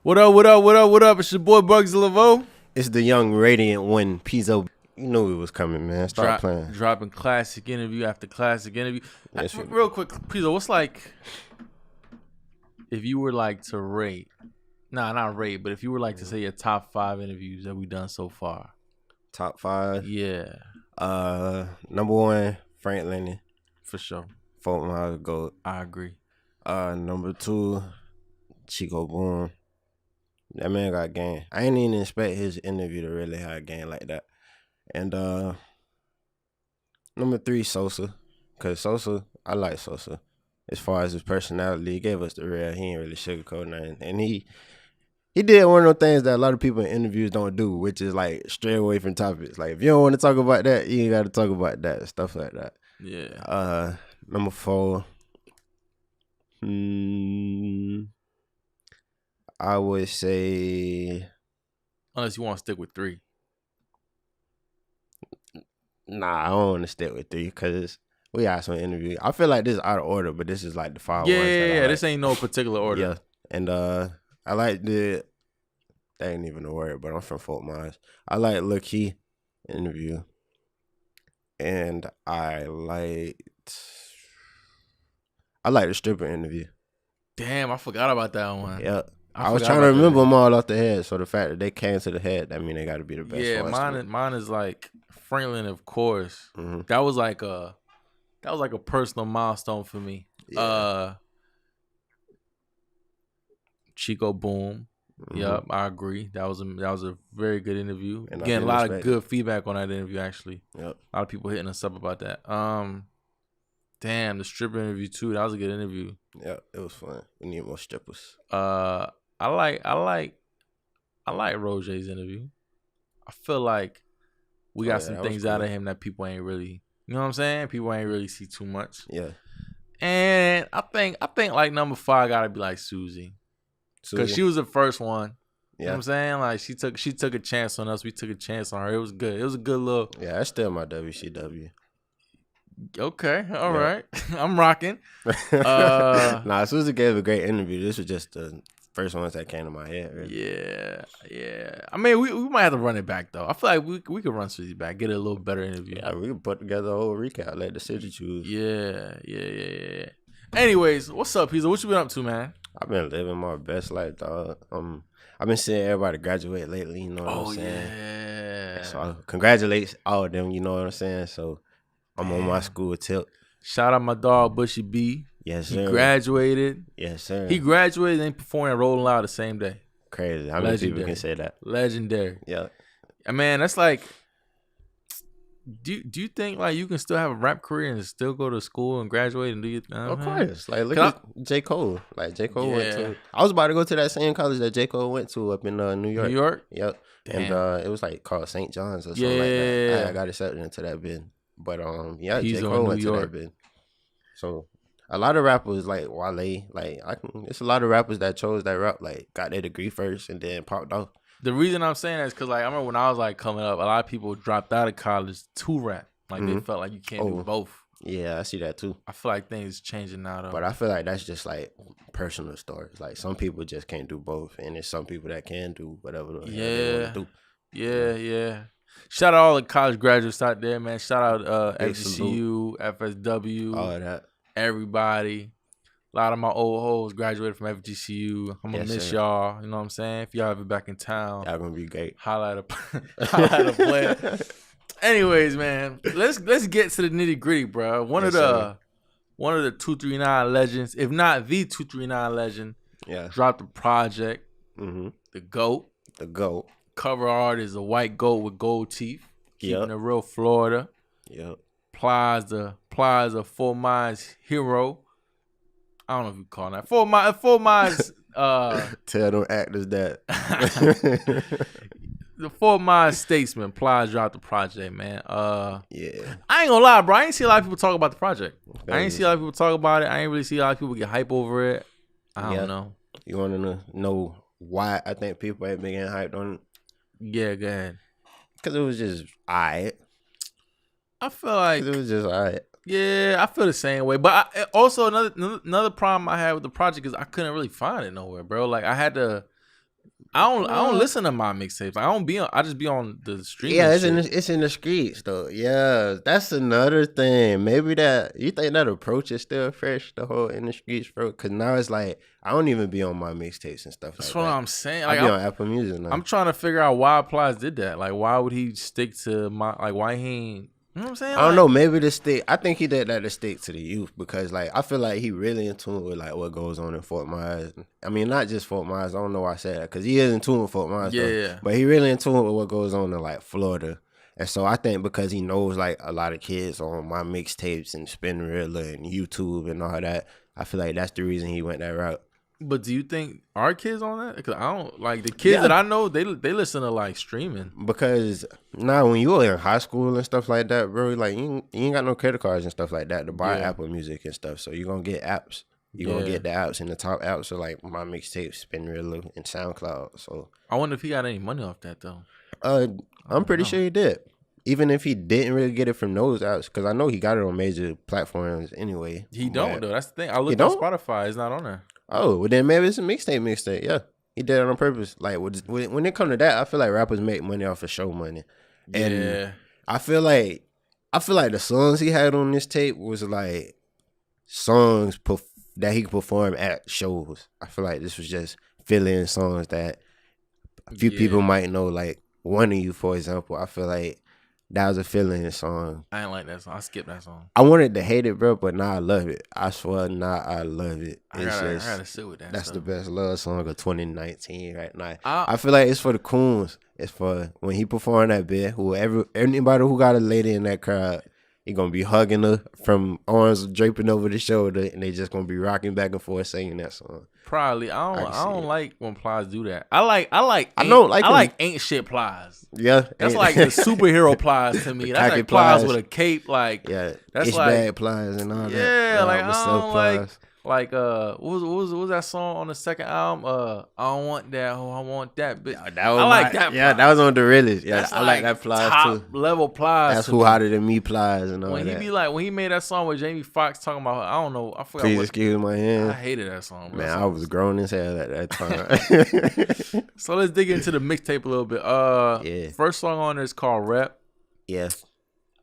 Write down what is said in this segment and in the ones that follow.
What up, what up, what up, what up? It's your boy Bugs Laveau. It's the young radiant one, Pizzo. You knew it was coming, man. Stop playing. Dropping classic interview after classic interview. Yes, Real quick, Pizzo, what's like if you were like to rate, not rate, but if you were like to say your top 5 interviews that we've done so far? Top 5? Yeah. Number 1, Frank Lennon. For sure. Fort Myers Gold. I agree. Number 2, Chico Boom. That man got game. I ain't even expect his interview to really have game like that. And number 3, Sosa. Cause Sosa, I like Sosa. As far as his personality, he gave us the real. He ain't really sugarcoat nothing. And he did one of those things that a lot of people in interviews don't do, which is like stray away from topics. Like if you don't want to talk about that, you ain't got to talk about that, stuff like that. Yeah. Number 4. I would say, Unless you want to stick with 3. Nah, I don't want to stick with 3 because we got some interview. I feel like this is out of order, but this is like the 5 ones. Yeah. This ain't no particular order. Yeah, and I like that ain't even a word, but I'm from Fort Myers. I like Lil Key interview, and I like the stripper interview. Damn, I forgot about that one. Yeah. I was trying to remember them all off the head, so the fact that they came to the head, that mean they got to be the best. Yeah, mine is like Franklin, of course. Mm-hmm. That was like a personal milestone for me. Yeah. Chico Boom. Mm-hmm. Yep, I agree. That was a very good interview. And Getting a lot of good feedback on that interview, actually. Yep. A lot of people hitting us up about that. Damn, the stripper interview too. That was a good interview. Yeah, it was fun. We need more strippers. I like Roger's interview. I feel like we got some things out of him that people ain't really, you know what I'm saying? People ain't really see too much. Yeah. And I think like number 5 gotta be like Susie. Because she was the first one. Yeah. You know what I'm saying? Like she took a chance on us. We took a chance on her. It was good. It was a good look. Yeah, that's still my WCW. Okay, all right. I'm rocking. Nah, Susie gave a great interview. This was just the first ones that came to my head. Really. Yeah. I mean, we might have to run it back though. I feel like we could run Susie back, get a little better interview. Yeah, we could put together a whole recap, let the city choose. Yeah. Anyways, what's up, Pizza? What you been up to, man? I've been living my best life, dog. I've been seeing everybody graduate lately. You know what I'm saying? Yeah. So I congratulate all of them. You know what I'm saying? So I'm on my school tip. Shout out my dog Bushy B. Yes, sir. He graduated. Yes, sir. He graduated and performed at Rolling Loud the same day. Crazy. How many people can say that? Legendary. Yeah. And man, that's like, do you think like you can still have a rap career and still go to school and graduate and do your thing? Of course. Like look at J. Cole. Like J. Cole went to. I was about to go to that same college that J. Cole went to up in New York. New York? Yep. Damn. And it was like called St. John's or something like that. I got accepted into that bin. But J. Cole went to that bin. So a lot of rappers like Wale, it's a lot of rappers that chose that rap, like got their degree first and then popped off. The reason I'm saying that is because like I remember when I was like coming up, a lot of people dropped out of college to rap. Like they felt like you can't do both. Yeah, I see that too. I feel like things changing now though. But I feel like that's just like personal stories. Like some people just can't do both, and there's some people that can do whatever they want to do. Yeah. Shout out all the college graduates out there, man. Shout out FGCU, FSW, all of that. Everybody. A lot of my old hoes graduated from FGCU. I'm gonna miss y'all. You know what I'm saying? If y'all ever back in town, y'all gonna be great. Highlight a player. Anyways, man, let's get to the nitty gritty, bro. One of the 239 legends, if not the 239 legend, dropped a project. The GOAT. The GOAT. Cover art is a white goat with gold teeth. Keeping it real Florida. Yep. PLIES a Fort Myers hero. I don't know if you call that. Fort Myers tell them actors that. The Fort Myers statesman, PLIES dropped the project, man. Yeah. I ain't gonna lie, bro. I ain't see a lot of people talk about the project. I ain't see a lot of people talk about it. I ain't really see a lot of people get hype over it. I don't know. You want to know why I think people ain't been getting hyped on it? Yeah, go ahead. Because it was just alright. I feel like it was just alright. Yeah, I feel the same way. But also another problem I had with the project is I couldn't really find it nowhere, bro. Like I had to don't listen to my mixtapes. I don't be on. I just be on the streaming. Yeah, shit. It's in the streets though. Yeah, that's another thing. Maybe that you think that approach is still fresh, the whole in the streets, bro. Because now it's like I don't even be on my mixtapes and stuff. That's like what that. I'm saying. I be on Apple Music now. I'm trying to figure out why PLIES did that. Like, why would he stick to my like? Why he ain't? You know what I'm saying? I don't know. Maybe the stick. I think he did that to stick to the youth because, like, I feel like he really in tune with like what goes on in Fort Myers. I mean, not just Fort Myers. I don't know why I said that because he is in tune with Fort Myers. Yeah. But he really in tune with what goes on in like Florida. And so I think because he knows like a lot of kids on my mixtapes and Spin Rilla and YouTube and all that, I feel like that's the reason he went that route. But do you think our kids on that? Because I don't like the kids that I know. They listen to like streaming. Because now when you were in high school and stuff like that, bro, like you ain't got no credit cards and stuff like that to buy Apple Music and stuff. So you're gonna get apps. You're gonna get the apps, and the top apps are like my mixtape, Spin Rilla, and SoundCloud. So I wonder if he got any money off that though. I'm pretty sure he did. Even if he didn't really get it from those apps, because I know he got it on major platforms anyway. He don't though. That's the thing. I looked on Spotify. It's not on there. Oh, well then maybe it's a mixtape. Yeah, he did it on purpose. Like when it comes to that, I feel like rappers make money off of show money. And I feel like the songs he had on this tape was like songs that he could perform at shows. I feel like this was just fill-in songs that a few people might know. Like One of You, for example. I feel like that was a fill-in song. I ain't like that song. I skipped that song. I wanted to hate it, bro, but now I love it. I swear, now I love it. I gotta sit with that. That's the best love song of 2019 right now. I feel like it's for the coons. It's for when he perform that bit. Anybody who got a lady in that crowd, he gonna be hugging her from arms draping over the shoulder, and they just gonna be rocking back and forth singing that song. Probably. I don't like when PLIES do that. I like ain't shit PLIES. Yeah, that's like the superhero PLIES to me. That's like PLIES with a cape. Like that's like bad PLIES and all that. Yeah, like I don't like what was that song on the second album? I don't want that. Oh, I want that. But I like that. Yeah, that was on the realest. Yeah, I like that PLIES top too. Level PLIES. That's who hotter than me PLIES and all that. When he made that song with Jamie Foxx talking about I don't know. I forgot. Please excuse my hand. I hated that song. Man, I was grown as hell at that time. So let's dig into the mixtape a little bit. First song on there is called Rep. Yes.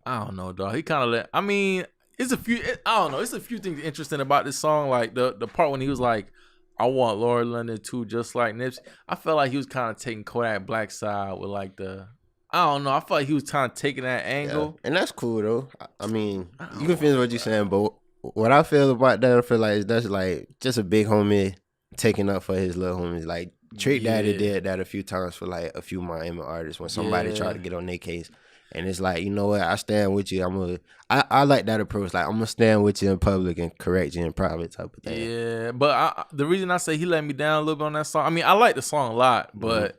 I don't know, dog. He kind of I mean. It's a few. I don't know. It's a few things interesting about this song. Like the part when he was like, "I want Laura London too, just like Nipsey." I felt like he was kind of taking Kodak Black side with like the. I don't know. I felt like he was kind of taking that angle, and that's cool though. I mean, you can finish what you're saying, but what I feel about that, I feel like that's like just a big homie taking up for his little homies. Like Trick Daddy did that a few times for like a few Miami artists when somebody tried to get on their case. And it's like, you know what? I stand with you. I like that approach. Like, I'm going to stand with you in public and correct you in private type of thing. Yeah, but the reason I say he let me down a little bit on that song, I mean, I like the song a lot, but,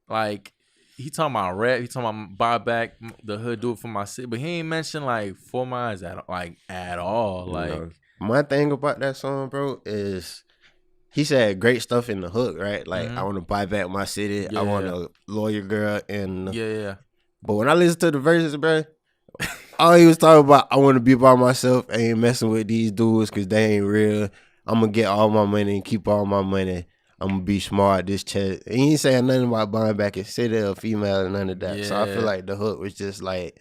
like, he talking about rap. He talking about buy back the hood, do it for my city. But he ain't mentioned, like, Fort Myers at all. Like, you know, my thing about that song, bro, is he said great stuff in the hook, right? Like, I want to buy back my city. I want a lawyer girl. And But when I listen to the verses, bro, all he was talking about, I want to be by myself. I ain't messing with these dudes because they ain't real. I'm going to get all my money and keep all my money. I'm going to be smart, this chest. And he ain't saying nothing about buying back his city or female or none of that. Yeah. So I feel like the hook was just like,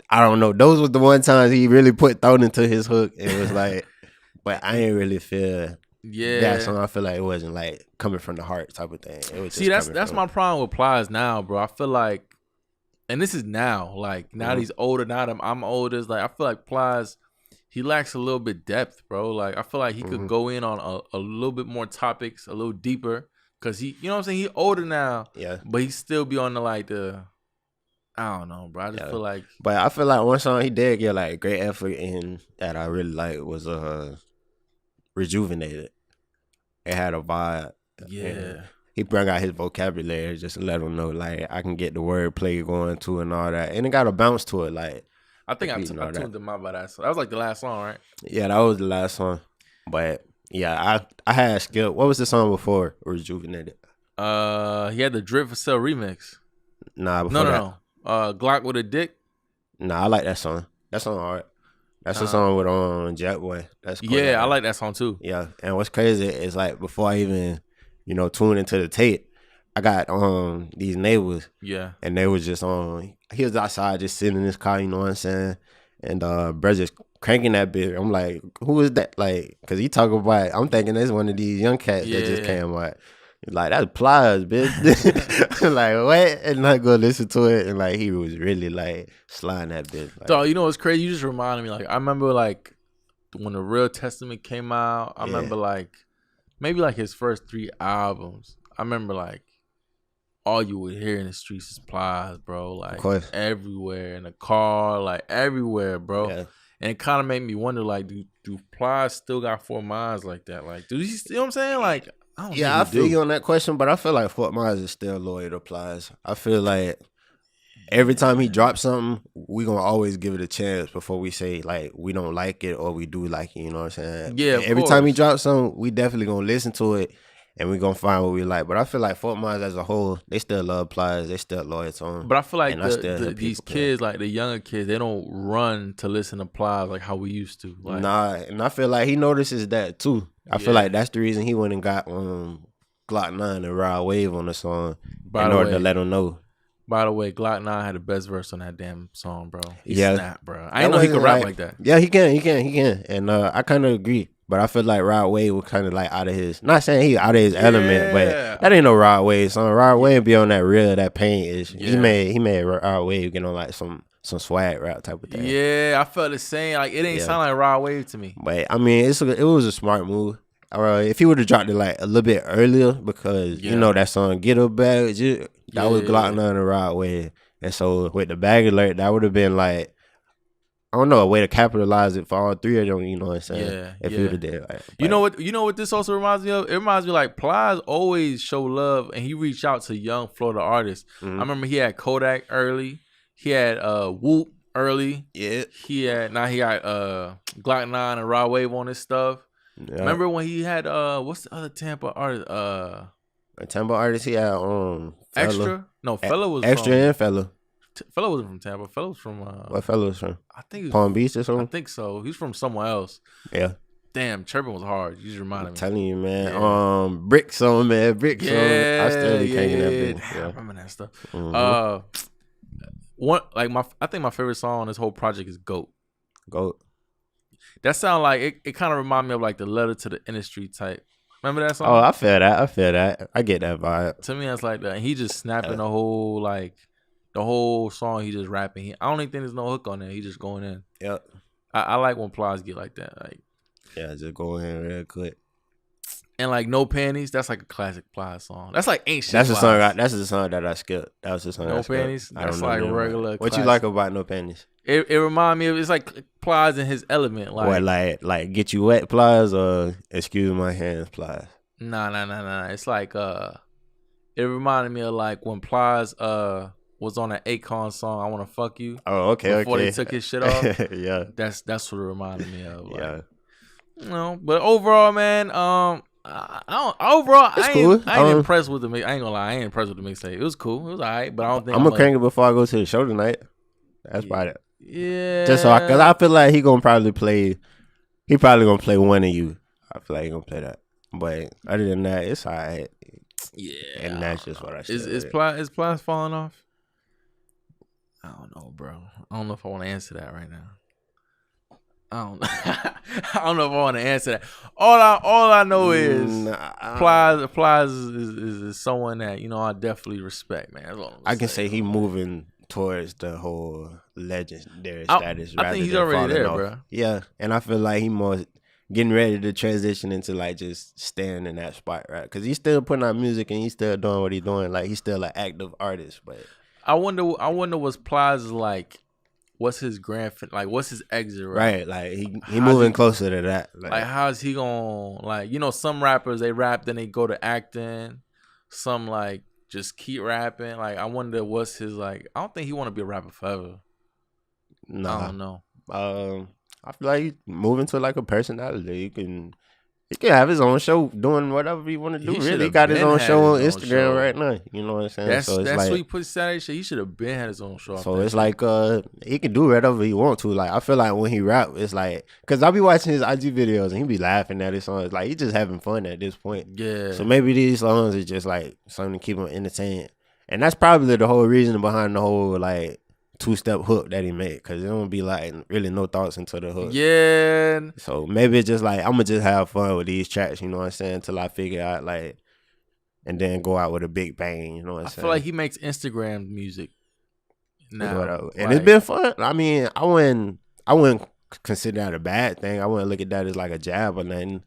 I don't know. Those was the one times he really put thought into his hook. It was like, but I ain't really feel that song. I feel like it wasn't like coming from the heart type of thing. It was that's my problem with PLIES now, bro. I feel like, and this is now, like now he's older, now that I'm older. It's like I feel like PLIES, he lacks a little bit depth, bro. Like I feel like he could go in on a little bit more topics, a little deeper, cause he, you know what I'm saying. He older now, but he still be on the I don't know, bro. I just feel like, but I feel like one song he did get like great effort in that I really like was Rejuvenated. It had a vibe. Yeah. He brought out his vocabulary just to let him know, like, I can get the wordplay going to and all that. And it got a bounce to it, like. I think I tuned him out by that. So that was like the last song, right? Yeah, that was the last song. But, yeah, I had skipped. What was the song before Rejuvenated? He had the Drip for Sale remix. Nah, before that. No. Glock with a Dick? Nah, I like that song. That song hard. That's a song with Jet Boy. That's cool. Yeah, I like that song too. Yeah, and what's crazy is like before I even tune into the tape, I got these neighbors. Yeah. And they was just he was outside just sitting in his car, you know what I'm saying? And bro just cranking that bitch. I'm like, who is that? Like, cause he talking about, I'm thinking that's one of these young cats that just came out. Like, that's Plies, bitch. Like, what? And I go listen to it, and like he was really like sliding that bitch. Like, so you know what's crazy? You just reminded me. Like, I remember like when the Real Testament came out. I remember like maybe like his first 3 albums. I remember like all you would hear in the streets is Plies, bro. Like everywhere in the car, like everywhere, bro. Yeah. And it kind of made me wonder, like, do Plies still got 4 Minds like that? Like, do you know what I'm saying? Like, I feel you on that question, but I feel like Fort Myers is still loyal to Plies. I feel like every time he drops something, we gonna always give it a chance before we say like we don't like it or we do like it. You know what I'm saying? Yeah. Every time he drops something, we definitely gonna listen to it and we gonna find what we like. But I feel like Fort Myers as a whole, they still love Plies. They still loyal to him. But I feel like these kids, like the younger kids, they don't run to listen to Plies like how we used to. Like, nah, and I feel like he notices that too. I feel like that's the reason he went and got Glock 9 and Rod Wave on the song in order to let him know. By the way, Glock 9 had the best verse on that damn song, bro. He snapped, bro. I didn't know he could rap like that. Yeah, he can. And I kind of agree. But I feel like Rod Wave was kind of like out of his, not saying he out of his element, but that ain't no Rod Wave song. Rod Wave be on that real, that pain ish. Yeah. He made Rod Wave get on like some swag rap type of thing. Yeah, I felt the same. Like it ain't sound like Rod Wave to me. But I mean, it was a smart move. If he would have dropped it like a little bit earlier, because you know that song Get Up Bag, that was Glock 9 and Rod Wave. And so with the Bag Alert, that would have been like, I don't know, a way to capitalize it for all 3 of them, you know what I'm saying? Yeah. If you would have did like, you know what this also reminds me of? It reminds me like Plies always show love and he reached out to young Florida artists. Mm-hmm. I remember he had Kodak early. He had Whoop early. Yeah. He got Glock 9 and Rod Wave on his stuff. Yeah. Remember when he had what's the other Tampa artist? A Tampa artist he had Extra? No, Fella was Extra and Fella. Fella wasn't from Tampa. Fella was from what Fella was from? I think he was Palm Beach or something. I think so. He's from somewhere else. Yeah. Damn, chirping was hard. You just reminded me. I'm telling you, man. Yeah. Brick song, man. Brick song. I still be hanging that bitch. I remember that stuff. Mm-hmm. I think my favorite song on this whole project is Goat. Goat. That sound like it kind of remind me of like the Letter to the Industry type. Remember that song? Oh, I feel that. I get that vibe. To me, that's like that. He just snapping the whole song. He just rapping. I don't even think there's no hook on there. He just going in. Yep. I like when Plies get like that. Like, yeah, just go in real quick. And like No Panties, that's like a classic Plies song. That's like ancient. That's the song. That's the song that I skipped. That was the song. No Panties. That's like regular. What classic. You like about No Panties? It remind me of, it's like Plies in his element. Like what, like Get You Wet Plies or Excuse My Hands Plies? Nah. It's like it reminded me of like when Plies was on an Akon song, I Wanna Fuck You. Oh, okay. Before they took his shit off. Yeah. That's what it reminded me of. Like, yeah. You know, but overall, man, I ain't impressed with the mix. I ain't gonna lie, I ain't impressed with the mixtape. It was cool. It was alright, but I don't think I'm gonna crank it before I go to the show tonight. That's about it. Yeah. Just so because I feel like he probably gonna play One of You. I feel like he gonna play that. But other than that, it's alright. Yeah. And that's just what I said. Is Plies falling off? I don't know, bro. I don't know if I want to answer that right now. I don't know. I don't know if I want to answer that. All I know is Plies is someone that, you know, I definitely respect, man. I can say he moving towards the whole legendary status. I think he's already there, bro. Yeah, and I feel like he more getting ready to transition into like just staying in that spot, right? Because he's still putting out music and he's still doing what he's doing. Like he's still an active artist, but I wonder what's Plies like. What's his what's his exit, right? Right, like he moving closer to that. Like how's he gonna, like, you know, some rappers they rap then they go to acting, some like just keep rapping. Like I wonder what's his like. I don't think he want to be a rapper forever. No, I don't know. I feel like he's moving to like a personality. He can have his own show doing whatever he want to do. Really, he got his own show on Instagram right now. You know what I'm saying? That's so it's that's like, what he put Saturday shit. He should have been had his own show. So it's like he can do whatever he want to. Like I feel like when he rap, it's like because I be watching his IG videos and he be laughing at his songs. Like he just having fun at this point. Yeah. So maybe these songs is just like something to keep him entertained, and that's probably the whole reason behind the whole like 2-step hook that he made, because it don't be like really no thoughts into the hook. Yeah. So maybe it's just like I'm gonna just have fun with these tracks, you know what I'm saying, till I figure out like, and then go out with a big bang, you know what I'm saying. I feel like he makes Instagram music now, and it's been fun. I mean, I wouldn't consider that a bad thing. I wouldn't look at that as like a jab or nothing.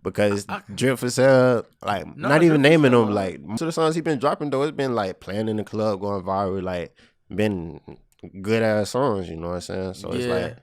Because Drip for Sale, like not even naming them, like most of the songs he been dropping though, it's been like playing in the club, going viral, like been good ass songs, you know what I'm saying? So it's like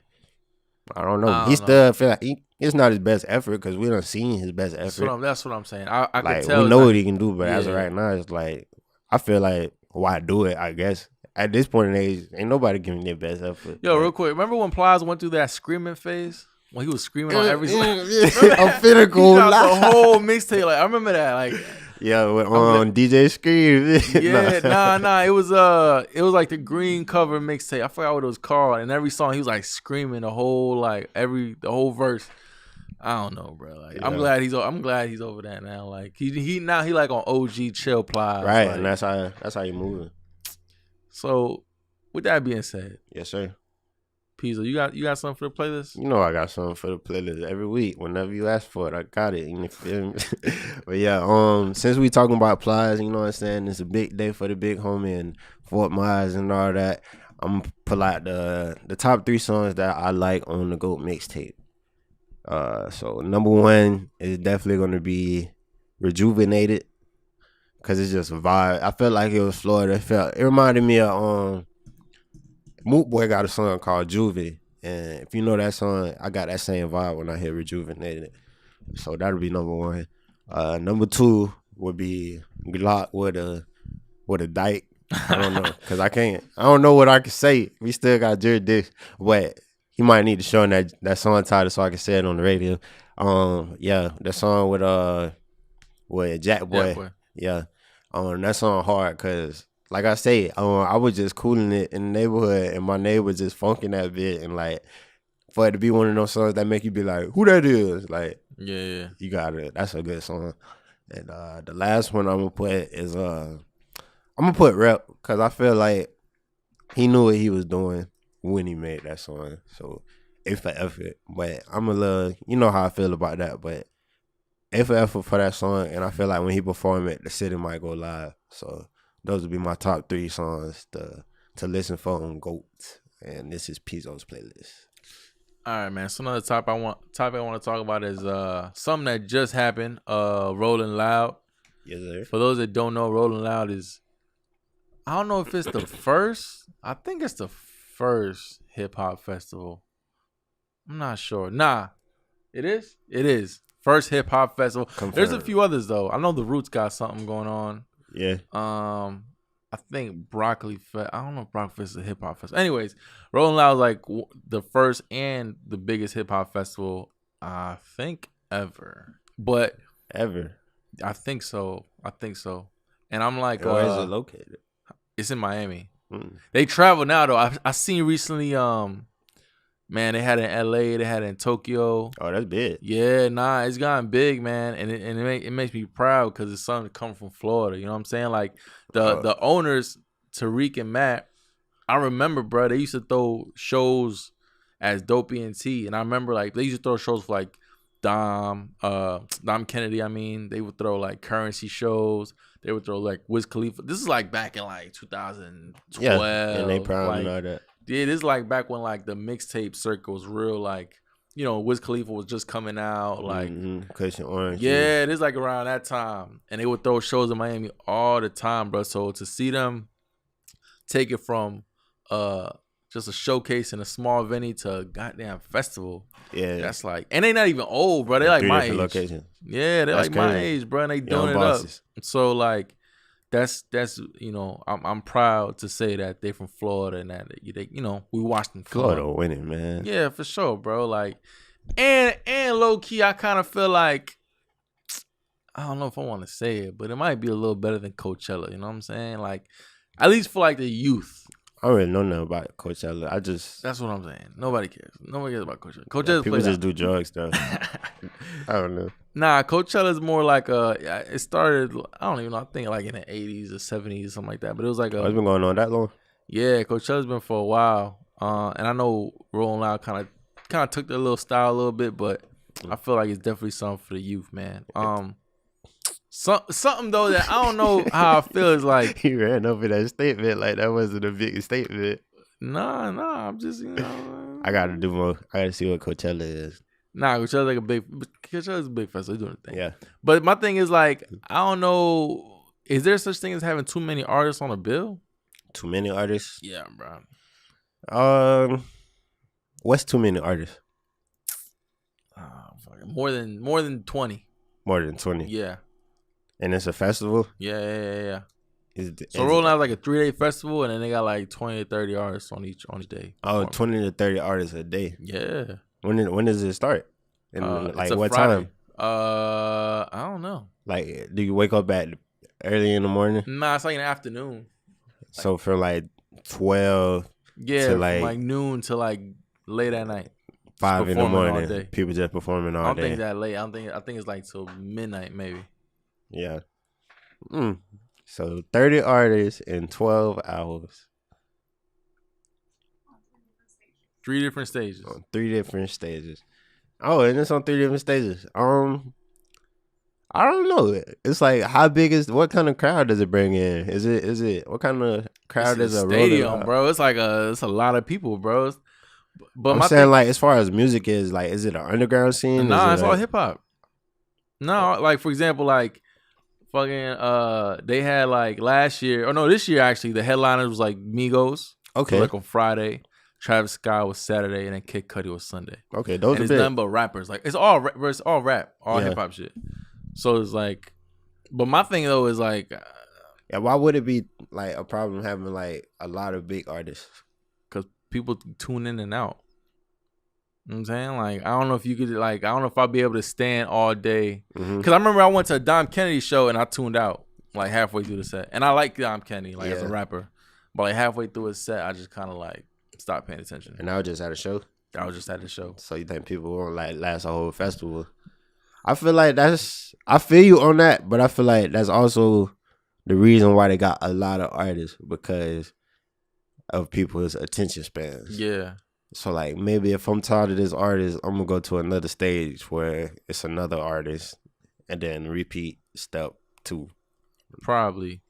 I don't know. He still feel like it's not his best effort because we done seen his best effort. That's what I'm saying. I like, can tell. We know what he can do, but as of right now, it's like I feel like why do it? I guess at this point in age, ain't nobody giving their best effort. Yo, real quick, remember when PLIES went through that screaming phase? When he was screaming on every song? A pinnacle. He got the whole mixtape. Like I remember that. Like yeah, on DJ Scream. Nah. It was like the green cover mixtape. I forgot what it was called. And every song he was like screaming the whole the whole verse. I don't know, bro. Like I'm glad he's over that now. Like he now he like on OG chill PLIES. Right, like, and that's how you moving. So with that being said, yes, sir. Pizzo, you got something for the playlist? You know I got something for the playlist every week. Whenever you ask for it, I got it. You feel me? But yeah, since we talking about PLIES, you know what I'm saying? It's a big day for the big homie in Fort Myers and all that. I'm gonna pull out the top 3 songs that I like on the GOAT mixtape. So number 1 is definitely gonna be Rejuvenated, cause it's just a vibe. I felt like it was Florida. It reminded me of Moot Boy got a song called Juvie, and if you know that song, I got that same vibe when I hear Rejuvenated. So that'll be number 1. Number 2 would be Glock with a dyke. I don't know, cause I don't know what I can say. We still got Jerry Dix, but he might need to show that song title so I can say it on the radio. Yeah, that song with Jack Boy. Yeah, that song hard, cause like I say, I was just cooling it in the neighborhood, and my neighbor just funking that bit, and like for it to be one of those songs that make you be like, who that is? Like, yeah, you got it. That's a good song. And the last one I'm gonna put is I'm gonna put Rep, cause I feel like he knew what he was doing when he made that song. So A for effort, but I'm a little, you know how I feel about that, but A for effort for that song, and I feel like when he perform it, the city might go live. So those would be my top 3 songs to listen for on GOAT. And this is Pizzo's playlist. All right, man. So another topic I want to talk about is something that just happened. Rolling Loud. Yes, sir. For those that don't know, Rolling Loud is, I don't know if it's the first. I think it's the first hip hop festival. I'm not sure. Nah, it is. It is first hip hop festival. Confirmed. There's a few others though. I know the Roots got something going on. Yeah. I think Broccoli Fest. I don't know if Broccoli Fest is a hip hop festival. Anyways, Rolling Loud is like the first and the biggest hip hop festival I think ever. But ever. I think so. And I'm like, where is it located? It's in Miami. They travel now though. I seen recently. Man, they had it in LA, they had it in Tokyo. Oh, that's big. Yeah, nah, it's gotten big, man, and it makes me proud because it's something to come from Florida. You know what I'm saying? Like the owners, Tariq and Matt. I remember, bro, they used to throw shows as Dopey and T, and I remember like they used to throw shows for like Dom Kennedy. I mean, they would throw like Currency shows. They would throw like Wiz Khalifa. This is like back in like 2012. Yeah, and they probably know that. Yeah, this is like back when like the mixtape circle was real, like, you know, Wiz Khalifa was just coming out, like Cushion Orange. Yeah, it is like around that time. And they would throw shows in Miami all the time, bro. So to see them take it from just a showcase in a small venue to a goddamn festival. Yeah. That's like, and they not even old, bro. They like my age. Locations. Yeah, they're like my age, bro. And they doing it up. So like that's you know, I'm proud to say that they're from Florida and that they, you know, we watched them. Florida winning, man. Yeah, for sure, bro. Like, And low key, I kind of feel like, I don't know if I want to say it, but it might be a little better than Coachella. You know what I'm saying? Like, at least for like the youth. I don't really know nothing about Coachella. That's what I'm saying. Nobody cares. Nobody cares about Coachella. Coachella people just do drugs though. I don't know. Nah, Coachella's more like it started, I don't even know, I think like in the 80s or 70s, something like that. But it was like it's been going on that long? Yeah, Coachella's been for a while. And I know Rolling Loud kind of took their little style a little bit, but I feel like it's definitely something for the youth, man. Something though that I don't know how I feel is like, he ran over that statement like that wasn't a big statement. Nah, I'm just, I gotta do more. I gotta see what Coachella is. Nah, Coachella's a big festival. They're doing the thing. Yeah. But my thing is like, I don't know, is there such thing as having too many artists on a bill? Too many artists? Yeah, bro. What's too many artists? More than 20. More than 20. Yeah. And it's a festival? Yeah. So Rolling Out like a 3-day festival, and then they got like 20 to 30 artists on each day. Oh, 20 to 30 artists a day. Yeah. When does it start? And like what Friday. time? I don't know. Like, do you wake up at early in the morning? Nah, it's like in the afternoon. So from like 12 to like noon to like late at night. 5 in the morning. People just performing all day. I don't think that late. I think it's like till midnight maybe. Yeah. So 30 artists in 12 hours. 3 different stages. 3 different stages. Oh, and it's on 3 different stages. I don't know. It's like, how big what kind of crowd does it bring in? Is it what kind of crowd is a stadium, bro? It's like it's a lot of people, bro. But I'm saying, like, as far as music is, like, is it an underground scene? Nah, it's all hip hop. No, like for example, like fucking they had like this year actually, the headliners was like Migos. Okay. So like on Friday, Travis Scott was Saturday, and then Kid Cudi was Sunday. Okay, those and are it's nothing but rappers. Like it's all rap, all hip hop shit. So it's like, but my thing though is like, why would it be like a problem having like a lot of big artists? Because people tune in and out. You know what I'm saying? Like, I don't know if you could, like, I don't know if I'll be able to stand all day. Because I remember I went to a Dom Kennedy show and I tuned out like halfway through the set. And I like Dom Kennedy, like as a rapper. But like halfway through his set, I just kind of like stopped paying attention. And I was just at a show? I was just at the show. So you think people won't like last a whole festival? I feel like I feel you on that, but I feel like that's also the reason why they got a lot of artists, because of people's attention spans. Yeah. So like, maybe if I'm tired of this artist, I'm gonna go to another stage where it's another artist, and then repeat step 2. Probably.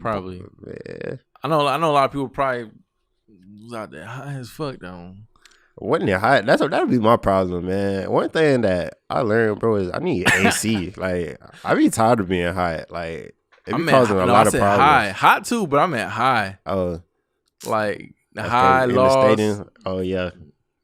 Yeah. I know a lot of people probably was out there high as fuck though. Wasn't it hot? That'd be my problem, man. One thing that I learned, bro, is I need AC. Like, I be tired of being hot. Like, it be causing a lot of problems. Hot too, but I'm at high. Oh, like the high loss. The stadium. Oh yeah.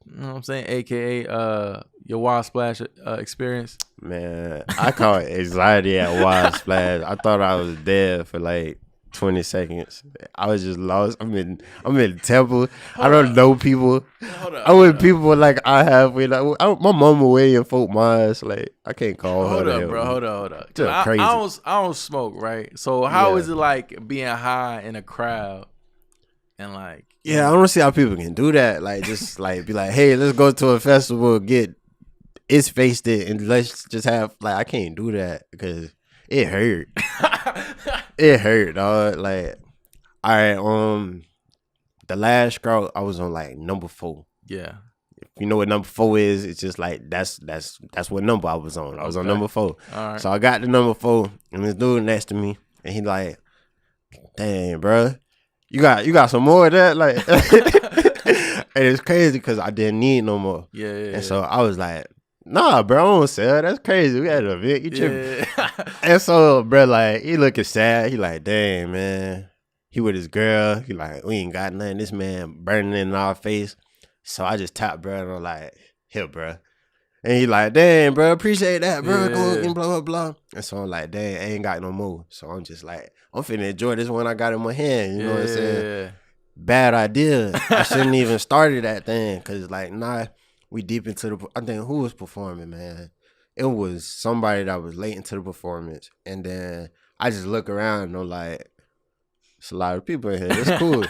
You know what I'm saying? AKA your wild splash experience. Man, I call it anxiety at wild splash. I thought I was dead for like 20 seconds. I was just lost. I'm in Temple. I don't know people. I'm with people like I have with my mama way in Fort Myers. Like, I can't call her. Hold up. Crazy. I don't smoke, right? So how is it like being high in a crowd and like? Yeah, I don't see how people can do that. Like, just like be like, hey, let's go to a festival, get it's faced it, and let's just have like, I can't do that because it hurt. It hurt, dog. Like, all right, the last scroll I was on like number 4. Yeah. If you know what number 4 is, it's just like that's what number I was on. I was on number 4. All right. So I got the number 4, and this dude next to me, and he like, dang, bro, you got some more of that, like. And it's crazy because I didn't need no more. Yeah. And so I was like, nah, bro, I don't sell. That's crazy. We had an event. You tripping. Yeah. And so, bro, like, he looking sad. He like, dang, man. He with his girl. He like, we ain't got nothing. This man burning in our face. So I just tapped bro, and I'm like, here, bro. And he like, dang, bro, appreciate that, bro. Yeah. Go and blah, blah, blah. And so I'm like, dang, I ain't got no more. So I'm just like, I'm finna enjoy this one I got in my hand. You know what I'm saying? Bad idea. I shouldn't even started that thing. Cause like, nah, we deep into the. I think who was performing, man. It was somebody that was late into the performance, and then I just look around and I'm like, it's a lot of people in here. It's cool.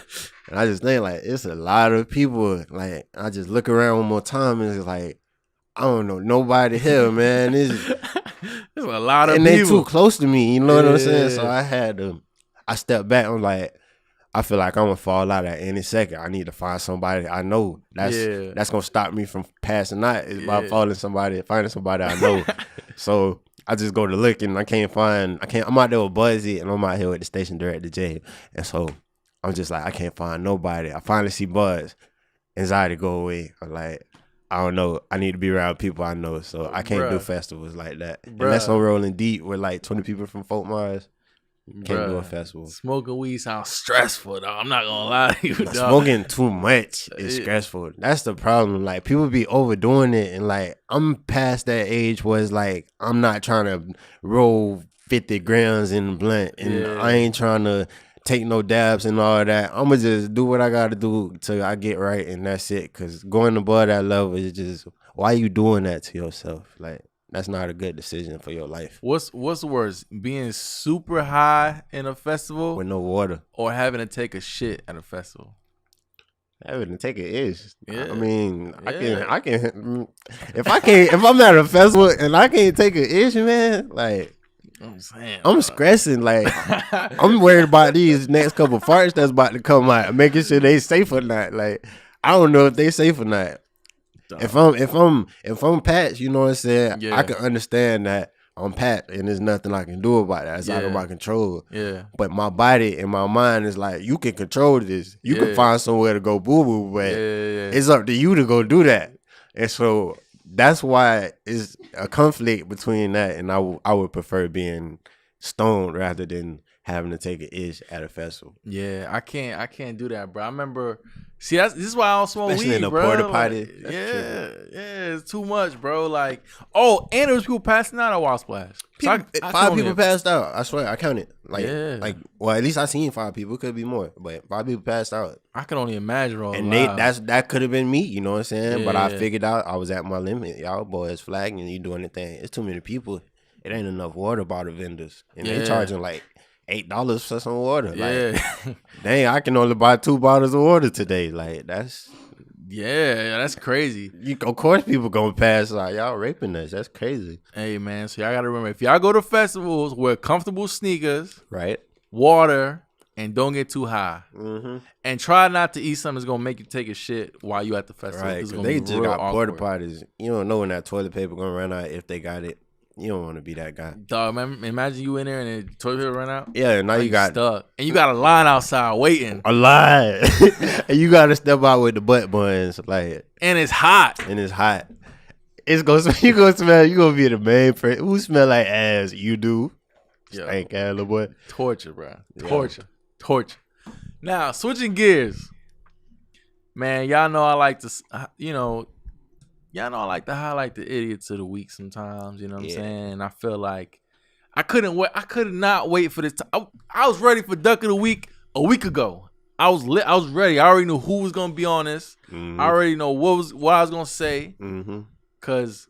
And I just think like it's a lot of people. Like I just look around one more time and it's like I don't know nobody here, man. There's a lot of and people. they too close to me. You know what I'm saying? So I stepped back. I'm like, I feel like I'm gonna fall out at any second. I need to find somebody I know. That's gonna stop me from passing out. Is by finding somebody I know. So I just go to look and I'm out there with Buzzy and I'm out here with the station director Jay. And so I'm just like, I can't find nobody. I finally see Buzz. Anxiety go away. I'm like, I don't know. I need to be around people I know. So I can't do festivals like that. And that's on Rolling Deep with like 20 people from Fort Myers. Can't do a festival. Smoking weed sounds stressful, though. I'm not gonna lie to you, dog. Smoking too much is stressful. That's the problem. Like people be overdoing it, and like I'm past that age where it's like I'm not trying to roll 50 grams in the blunt, and I ain't trying to take no dabs and all that. I'ma just do what I gotta do till I get right, and that's it. Cause going above that level is just why you doing that to yourself? Like. That's not a good decision for your life. What's worse, being super high in a festival with no water, or having to take a shit at a festival? Having to take it is. Yeah. I mean, I can. If I'm at a festival and I can't take an ish, man, like I'm stressing. Like I'm worried about these next couple farts that's about to come out, making sure they safe or not. Like I don't know if they safe or not. If I'm patched, you know what I'm saying? Yeah. I can understand that I'm patched and there's nothing I can do about that. It's out of my control. Yeah. But my body and my mind is like, you can control this. You can find somewhere to go boo-boo, but it's up to you to go do that. And so that's why it's a conflict between that, and I would prefer being stoned rather than having to take an ish at a festival. Yeah, I can't do that, bro. I remember. See, this is why I don't smoke Especially weed, in a bro. porta potty. Like, it's too much, bro. Like, and there was people passing out at Wild Splash. Five people passed out. I swear, I counted. Well, at least I seen 5 people. It could be more, but 5 people passed out. I can only imagine. And that could have been me. You know what I'm saying? But I figured out I was at my limit. Y'all boys flagging and you doing the thing. It's too many people. It ain't enough water bottle vendors, and they charging like $8 for some water. Like, dang, I can only buy 2 bottles of water today. Like, that's crazy. Of course, people gonna pass out. Y'all raping us. That's crazy. Hey, man. So y'all gotta remember, if y'all go to festivals, wear comfortable sneakers, right? Water, and don't get too high. Mm-hmm. And try not to eat something that's gonna make you take a shit while you at the festival. Right? Because they just got porta potties. You don't know when that toilet paper gonna run out if they got it. You don't want to be that guy. Dog, man, imagine you in there and the toilet paper run out. Yeah, now you got stuck. And you got a line outside waiting. A line. And you got to step out with the butt buns. Like, and it's hot. It's gonna you gonna smell, you gonna be the main person. Who smell like ass? You do. Stank ass little boy. Torture, bro. Torture. Now, switching gears. Man, y'all know I like to, y'all know I like to highlight the idiots of the week sometimes, you know what I'm saying? I feel like I could not wait for this time. I was ready for Duck of the Week a week ago. I was ready. I already knew who was gonna be on this. Mm-hmm. I already know what I was gonna say. Mm-hmm. Cause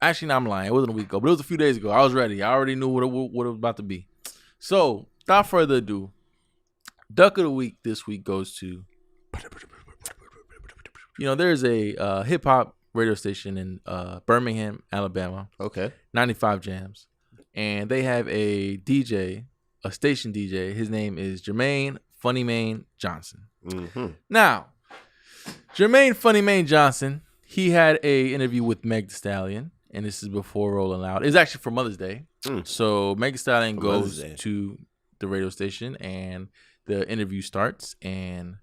actually, no, I'm lying. It wasn't a week ago, but it was a few days ago. I was ready. I already knew what it was about to be. So, without further ado, Duck of the Week this week goes to, there's a hip hop radio station in Birmingham, Alabama. Okay. 95 Jams. And they have a DJ, a station DJ. His name is Jermaine Funny Mane Johnson. Mm-hmm. Now, Jermaine Funny Mane Johnson, he had a interview with Meg Thee Stallion, and this is before Rolling Loud. It's actually for Mother's Day. So Meg Thee Stallion goes to the radio station, and the interview starts, and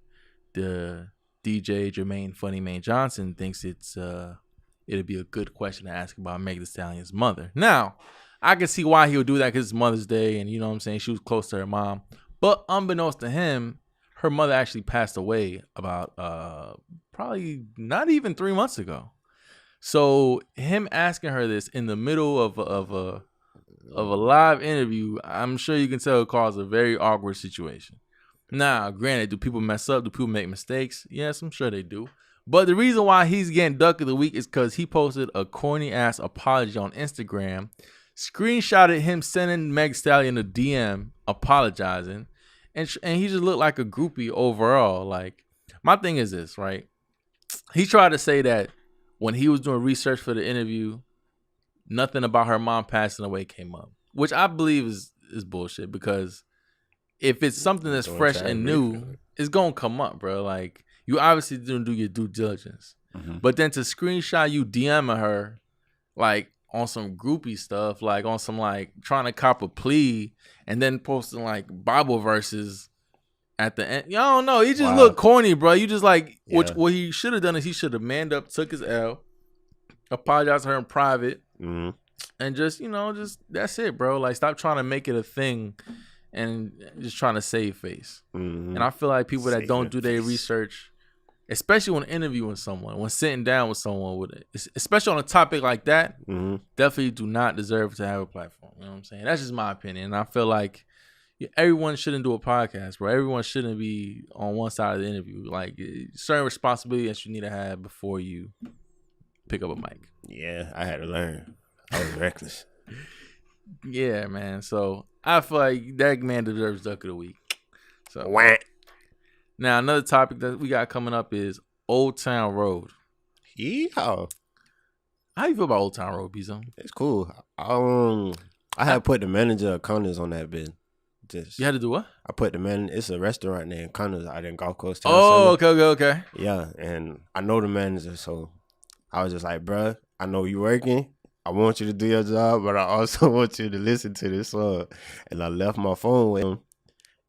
the DJ Jermaine Funny Mane Johnson thinks it'd be a good question to ask about Meg Thee Stallion's mother. Now, I can see why he would do that because it's Mother's Day, and you know what I'm saying, she was close to her mom. But unbeknownst to him, her mother actually passed away about probably not even 3 months ago. So him asking her this in the middle of a live interview, I'm sure you can tell it caused a very awkward situation. Now, granted, do people mess up? Do people make mistakes? Yes, I'm sure they do. But the reason why he's getting Duck of the Week is because he posted a corny ass apology on Instagram, screenshotted him sending Meg Stallion a DM apologizing, and he just looked like a groupie overall. Like, my thing is this, right? He tried to say that when he was doing research for the interview, nothing about her mom passing away came up, which I believe is bullshit, because if it's something that's fresh and new, it's gonna come up, bro. Like, you obviously didn't do your due diligence. But then to screenshot you DMing her, like, on some groupie stuff, like on some, like, trying to cop a plea, and then posting, like, Bible verses at the end. Y'all don't know. He just looked corny, bro. You just, like, what he should have done is he should have manned up, took his L, apologized to her in private, and just, just that's it, bro. Like, stop trying to make it a thing and just trying to save face. And I feel like people that don't do their research, especially when interviewing someone, when sitting down with someone with it, especially on a topic like that, definitely do not deserve to have a platform. You know what I'm saying? That's just my opinion. And I feel like everyone shouldn't do a podcast, bro. Everyone shouldn't be on one side of the interview. Like, certain responsibility that you need to have before you pick up a mic. Yeah, I had to learn. I was reckless. Yeah, man. So I feel like that man deserves Duck of the Week. So now another topic that we got coming up is Old Town Road. Yeah. How you feel about Old Town Road, Bizo? It's cool. I had put the manager of Connors on that bit. You had to do what? I put the man. It's a restaurant named Connors out in Gulf Coast. Oh, okay. Yeah, and I know the manager, so I was just like, bruh, I know you working. I want you to do your job, but I also want you to listen to this song. And I left my phone with him,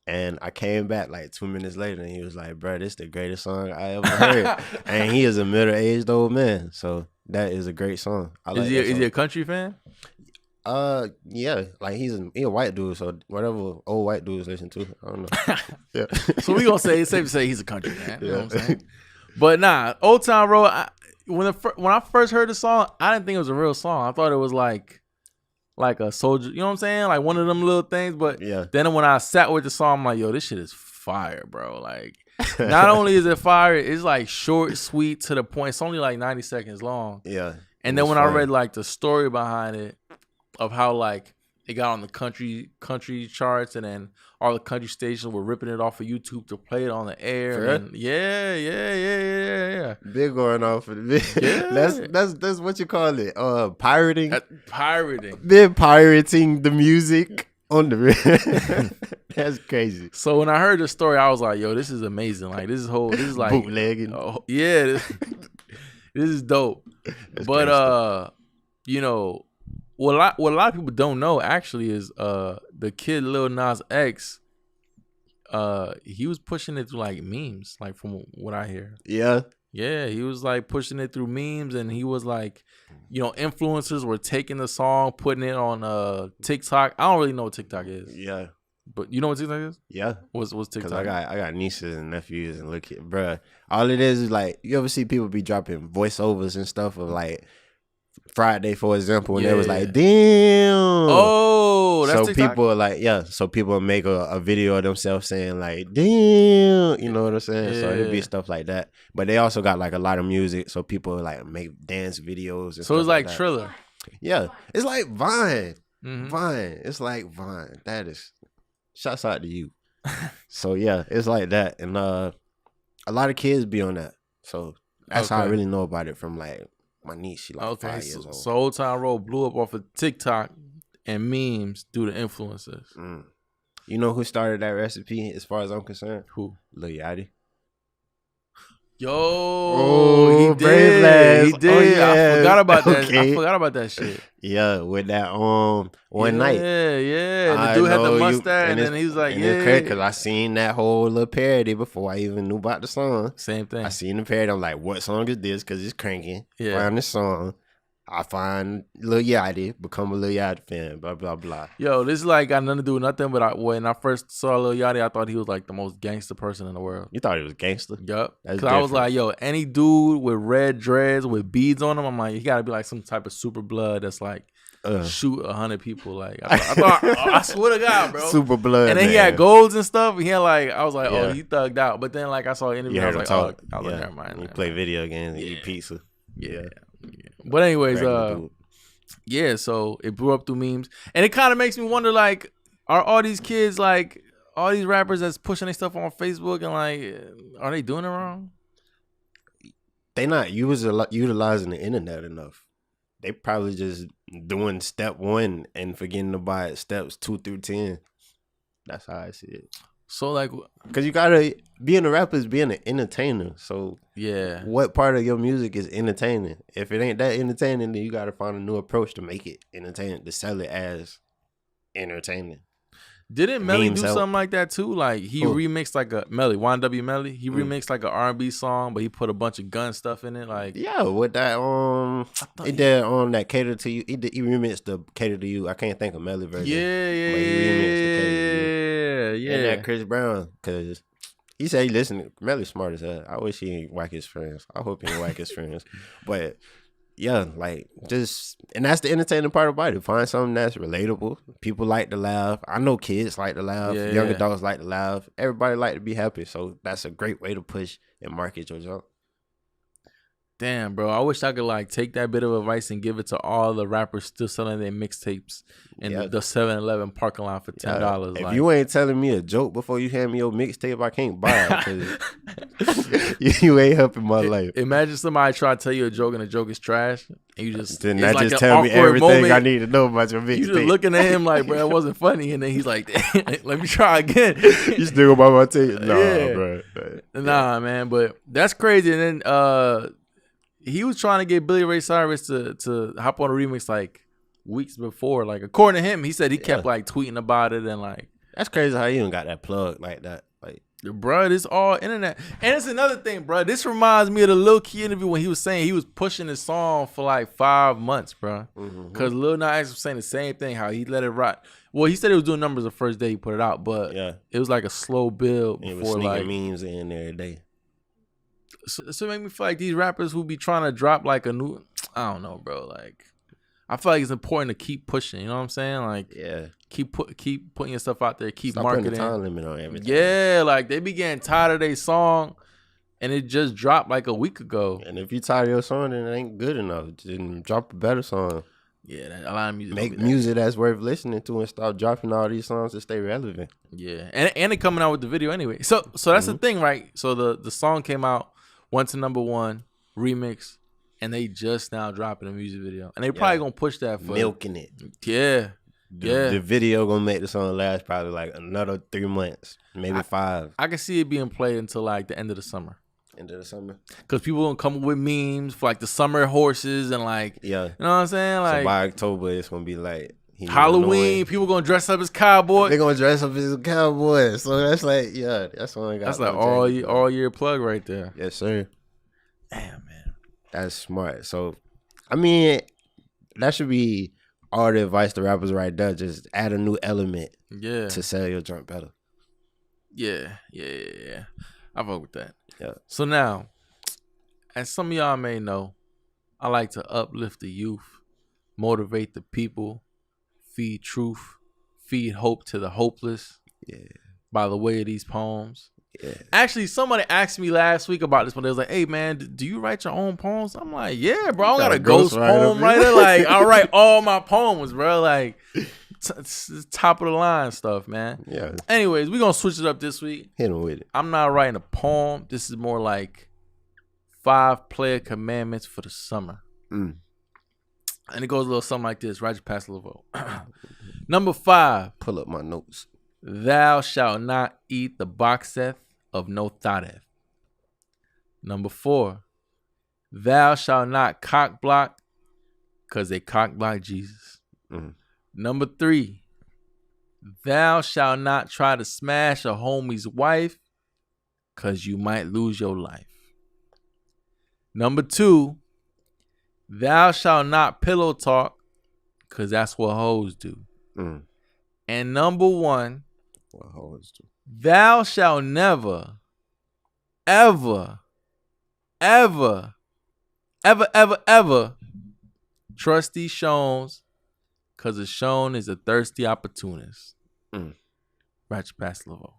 and I came back like 2 minutes later, and he was like, bruh, this is the greatest song I ever heard. And he is a middle-aged old man, so that is a great song. Is he a country fan? Yeah, like he a white dude, so whatever old white dudes listen to, I don't know. Yeah. So we gonna say it's safe to say he's a country fan. You know what I'm saying? But nah, Old Town Road. When I first heard the song, I didn't think it was a real song. I thought it was like a soldier. You know what I'm saying? Like one of them little things. But then when I sat with the song, I'm like, yo, this shit is fire, bro. Like, not only is it fire, it's like short, sweet, to the point. It's only like 90 seconds long. Yeah. And then when I read like the story behind it, of how like it got on the country charts, and then all the country stations were ripping it off of YouTube to play it on the air. And yeah. Big going off of the yeah. That's what you call it. Pirating. Pirating. They're pirating the music on the That's crazy. So when I heard the story, I was like, yo, this is amazing. Like this is like bootlegging. Yeah. This is dope. That's but crazy. What a lot of people don't know actually is the kid Lil Nas X, he was pushing it through like memes, like from what I hear. Yeah. Yeah, he was like pushing it through memes, and he was like, influencers were taking the song, putting it on TikTok. I don't really know what TikTok is. Yeah. But you know what TikTok is? Yeah. What's TikTok? Because I got nieces and nephews, and look at, bruh, all it is like, you ever see people be dropping voiceovers and stuff of like Friday, for example, and they was like, damn. Oh, that's so TikTok? People are like, so people make a video of themselves saying like, damn, you know what I'm saying? Yeah. So it'd be stuff like that. But they also got like a lot of music, so people like make dance videos and so it's like Triller. Yeah. It's like Vine. Vine. It's like Vine. That is, shouts out to you. So yeah, it's like that. And a lot of kids be on that. So that's how I really know about it, from like my niece. She like 5 years old. So Old Town Road blew up off of TikTok and memes due to influencers. You know who started that recipe as far as I'm concerned? Who? Lil Yachty. He did. He did. Oh, yeah. I forgot about that. I forgot about that shit. Yeah, with that one night. Yeah. And the dude had the mustache, and then he was like, it's crazy because I seen that whole little parody before I even knew about the song. Same thing. I seen the parody. I'm like, what song is this? Because it's cranking. Yeah. Find the song. I find Lil Yachty, become a Lil Yachty fan, blah, blah, blah. Yo, this is like got nothing to do with nothing, but when I first saw Lil Yachty, I thought he was like the most gangster person in the world. You thought he was gangster? Yup. Because I was like, yo, any dude with red dreads with beads on him, I'm like, he got to be like some type of super blood that's like shoot 100 people. Like I thought I swear to God, bro. Super blood. And then he had golds and stuff. And he had like I was like, oh, he thugged out. But then like I saw an interview. I was like, talk. Oh, I was like, never mind. He play video games and eat pizza. Yeah. But anyways, yeah. So it blew up through memes, and it kind of makes me wonder, like, are all these kids like all these rappers that's pushing their stuff on Facebook and like, are they doing it wrong? They not utilizing the internet enough. They probably just doing step 1 and forgetting about steps 2 through 10. That's how I see it. So like, because you gotta being a rapper is being an entertainer. So yeah, what part of your music is entertaining? If it ain't that entertaining, then you gotta find a new approach to make it entertaining, to sell it as entertaining. Didn't Melly do something like that too? Like he remixed like a Melly, YNW Melly. He remixed like an R&B song, but he put a bunch of gun stuff in it. Like with that he did that Cater to You. He remixed the Cater to You. I can't think of Melly version. Yeah. But he remixed the Cater to You. And that Chris Brown, because he said he listened. Melly's smart as hell. I wish he ain't whack his friends. I hope he ain't whack his friends. But yeah, like and that's the entertaining part about it. Find something that's relatable. People like to laugh. I know kids like to laugh. Young adults like to laugh. Everybody like to be happy. So that's a great way to push and market your junk. Damn, bro. I wish I could like take that bit of advice and give it to all the rappers still selling their mixtapes in the 7-Eleven parking lot for $10. If you ain't telling me a joke before you hand me your mixtape, I can't buy it because you ain't helping my life. Imagine somebody try to tell you a joke and the joke is trash, and you just then that just tell me everything moment. I need to know about your mixtape. You just looking at him like, bro, it wasn't funny, and then he's like, let me try again. You still about my tape? Nah, bro. Nah, man. But that's crazy. And then he was trying to get Billy Ray Cyrus to hop on a remix like weeks before. Like according to him, he said he kept like tweeting about it and like. That's crazy how you even got that plug like that. Like, bro, this all internet. And it's another thing, bro. This reminds me of the Lil Key interview when he was saying he was pushing his song for like 5 months, bro. Because Lil Nas was saying the same thing, how he let it rock. Well, he said he was doing numbers the first day he put it out, but it was like a slow build before, it was like memes in every day. So it make me feel like these rappers who be trying to drop like a new, I don't know, bro. Like, I feel like it's important to keep pushing. You know what I'm saying? Like, keep putting your stuff out there. Keep marketing. Stop putting time limit on everything. Yeah, like they be getting tired of their song, and it just dropped like a week ago. And if you tired of your song, then it ain't good enough. Then drop a better song. Yeah, a lot of music. Make music that's worth listening to and stop dropping all these songs to stay relevant. Yeah, and they coming out with the video anyway. So that's the thing, right? So the song came out. Went to #1 remix, and they just now dropping a music video, and they probably gonna push that for milking it. The video gonna make the song last probably like another 3 months, maybe 5. I can see it being played until like the end of the summer. Because people gonna come up with memes for like the summer horses and like you know what I'm saying. Like so by October, it's gonna be like Halloween. People gonna dress up as cowboys. They're gonna dress up as cowboys. So that's like, that's all I got. That's like all year plug right there. Yes, sir. Damn, man. That's smart. So, I mean, that should be all the advice to rappers right there. Just add a new element to sell your junk better. Yeah. I vote with that. Yeah. So now, as some of y'all may know, I like to uplift the youth, motivate the people, feed truth, feed hope to the hopeless. Yeah. By the way of these poems. Yeah. Actually, somebody asked me last week about this one. They was like, "Hey, man, do you write your own poems?" I'm like, "Yeah, bro. I don't got a ghost poem writer. Like, I write all my poems, bro. Like, top of the line stuff, man." Yeah. Anyways, we're gonna switch it up this week. Hit him with it. I'm not writing a poem. This is more like 5 player commandments for the summer. And it goes a little something like this. Roger, pass a little vote. Number 5. Pull up my notes. Thou shalt not eat the boxeth of no thoughteth. Number 4. Thou shalt not cock block because they cock block Jesus. Number 3. Thou shalt not try to smash a homie's wife because you might lose your life. Number 2. Thou shalt not pillow talk, because that's what hoes do. And number 1, what hoes do. Thou shalt never, ever, ever, ever, ever, ever trust these shows because a Shone is a thirsty opportunist. Ratchet Pass Laveau.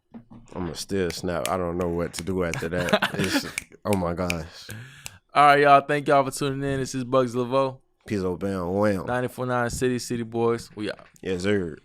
I'm gonna still snap. I don't know what to do after that. Oh my gosh. All right, y'all. Thank y'all for tuning in. This is Bugs Laveau. Peace out, bam, wham. 94.9 City Boys. We out. Yes, sir.